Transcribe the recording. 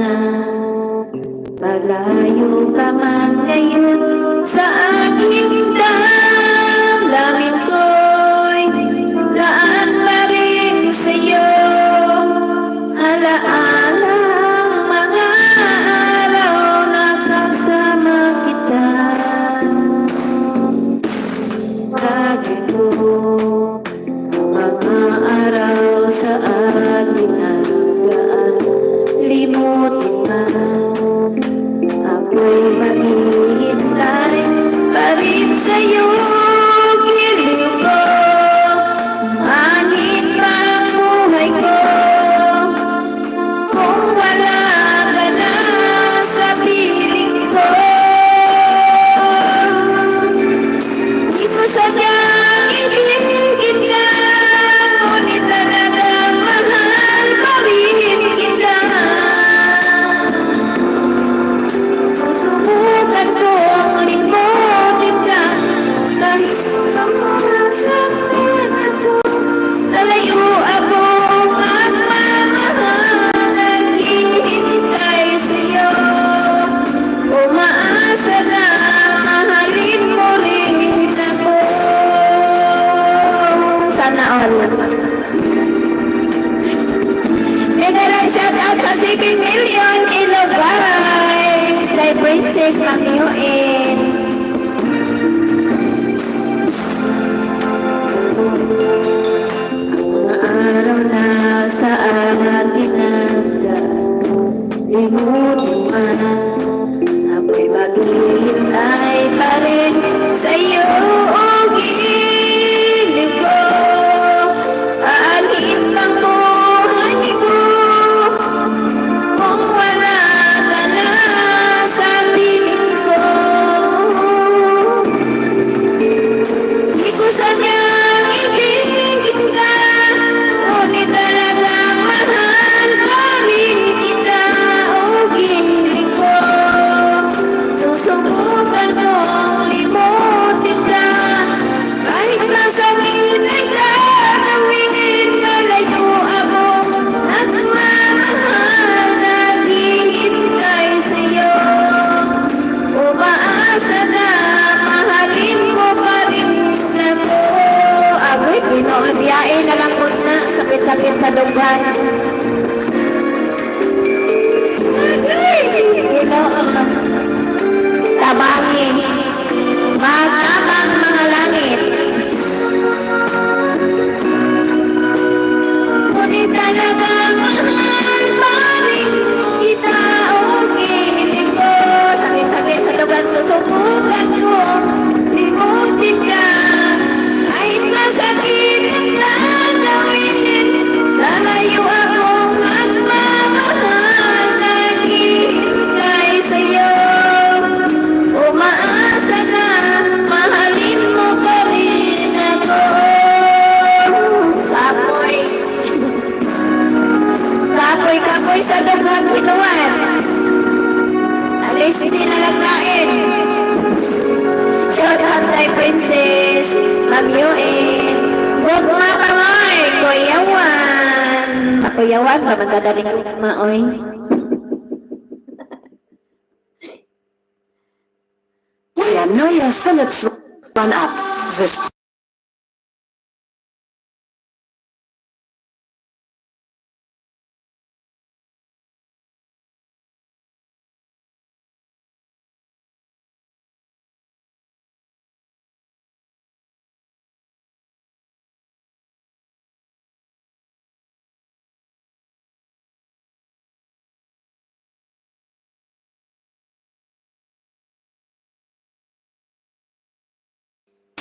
na. Malayo ka man ngayon sa aking damdamin ko'y laan pa rin sa'yo. Alaalang mga araw na kasama kita. Lagi ko mga araw sa ating hanggaan, limutin man, ako'y maghihintay pa rin sa'yo. Giliw ko, hangin pang buhay ko, kung wala ka na sa piling ko. Di ko sadyang ibigin ka, ngunit talagang mahal pa rin kita. Susubukan kong limutin ka, kahit sumasakit ako. Nalayo ako at mamahal, naghihintay sa'yo. Umaasa na mahalin mo rin ako. Sana all. Mega lang shout out sa 6 million ilo guys. Kay Princess Mamioin. Ang mga araw na sa atin nagdaan, limutin man, ako'y maghihintay pa rin sa'yo. Giliw ko, aanhin pang buhay ko, kung wala ka na sa piling ko. Di ko sadyang ibigin ka, ngunit talagang mahal pa rin kita. Giliw ko, susubukan kong limutin ka, kahit masakit ay gagawin. Nalayo ako at mamahal, naghihintay sa'yo. Umaasa na mahalin mo pa rin ako. Agoy, kinobiyain na lang muna, sakit-sakit sa dugan. Tabangin, matabang mga langit. Ngunit talagang mahal pa rin kita. Giliw ko, sakit-sakit sa dugan, susubukan ko limutin ka, kahit masakit ang gagawin. Lalayo ako at mamahal, naghihintay sa'yo. Umaasa na mahalin mo pa rin ako. Kapoy, kapoy sa dugang kinuwan, alis hindi nalaglain. Shout out kay Princess Mamioin. Huwag matamay, kuyawan. Kuyawan, mamagadaling maoy. Nya neue Philips Run-Up wird